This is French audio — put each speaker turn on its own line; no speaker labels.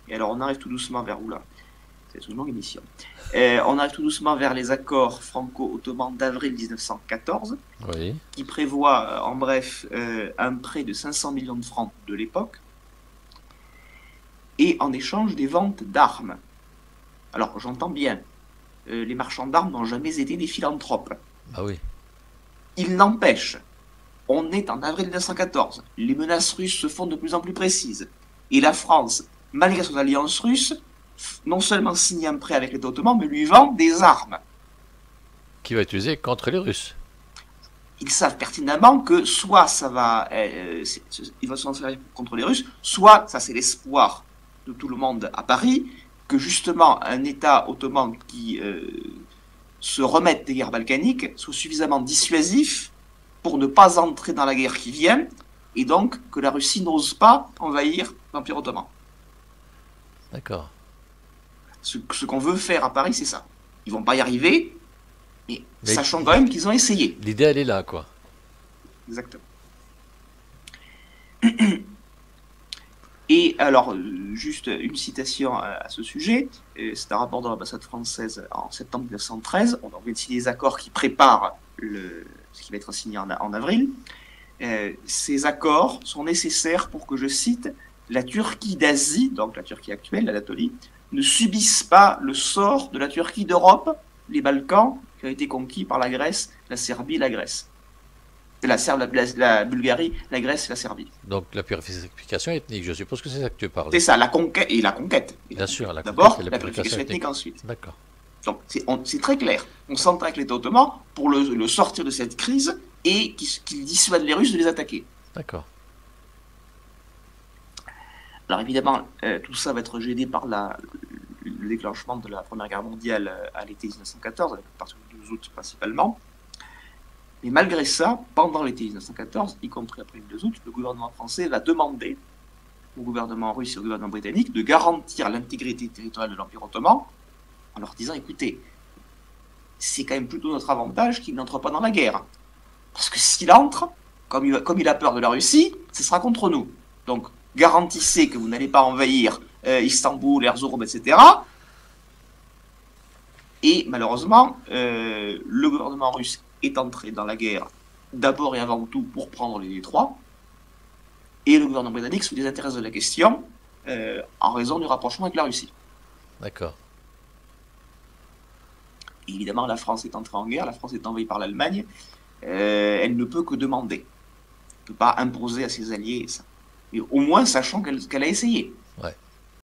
Et alors, on arrive tout doucement vers où là? C'est une longue émission. On arrive tout doucement vers les accords franco-ottomans d'avril 1914,
Oui.
qui prévoient, en bref, un prêt de 500 millions de francs de l'époque, et en échange des ventes d'armes. Alors, j'entends bien, les marchands d'armes n'ont jamais été des philanthropes.
Bah oui.
Il n'empêche, on est en avril 1914, les menaces russes se font de plus en plus précises, et la France, malgré son alliance russe, non seulement signe un prêt avec l'État ottoman, mais lui vend des armes.
Qui va utiliser contre les Russes.
Ils savent pertinemment que soit ça va, ils vont s'en servir contre les Russes, soit, ça c'est l'espoir de tout le monde à Paris, que justement un État ottoman qui se remette des guerres balkaniques soit suffisamment dissuasif pour ne pas entrer dans la guerre qui vient, et donc que la Russie n'ose pas envahir l'Empire ottoman.
D'accord.
Ce qu'on veut faire à Paris, c'est ça. Ils vont pas y arriver, mais
Mais
sachant quand même qu'ils ont essayé.
l'idée, elle est là, quoi.
Exactement. Et alors, juste une citation à ce sujet, c'est un rapport de l'ambassade française en septembre 1913. On vient de signer des accords qui préparent ce qui va être signé en avril. Ces accords sont nécessaires pour que, je cite, la Turquie d'Asie, donc la Turquie actuelle, l'Anatolie, ne subisse pas le sort de la Turquie d'Europe, les Balkans, qui ont été conquis par la Grèce, la Serbie et la Grèce. La Bulgarie, la Grèce et la Serbie.
Donc la purification ethnique, je suppose que c'est ça que tu parles.
C'est ça, la conquête et la conquête.
Bien sûr, la conquête
D'abord,
et la
la
purification
purification
ethnique.
ethnique ensuite.
D'accord.
Donc c'est très clair. On s'entend avec l'État ottoman pour le sortir de cette crise et qu'il dissuade les Russes de les attaquer.
D'accord.
Alors évidemment, tout ça va être gêné par le déclenchement de la Première Guerre mondiale à l'été 1914, à partir du 12 août principalement. Mais malgré ça, pendant l'été 1914, y compris après le 2 août, le gouvernement français va demander au gouvernement russe et au gouvernement britannique de garantir l'intégrité territoriale de l'Empire ottoman en leur disant, écoutez, c'est quand même plutôt notre avantage qu'il n'entre pas dans la guerre. Parce que s'il entre, comme il a peur de la Russie, ce sera contre nous. Donc, garantissez que vous n'allez pas envahir Istanbul, Erzurum, etc. Et malheureusement, le gouvernement russe est entré dans la guerre d'abord et avant tout pour prendre les détroits, et le gouvernement britannique se désintéresse de la question en raison du rapprochement avec la Russie.
D'accord.
Et évidemment, la France est entrée en guerre, la France est envahie par l'Allemagne, elle ne peut que demander, elle ne peut pas imposer à ses alliés ça. Mais au moins sachant qu'elle a essayé.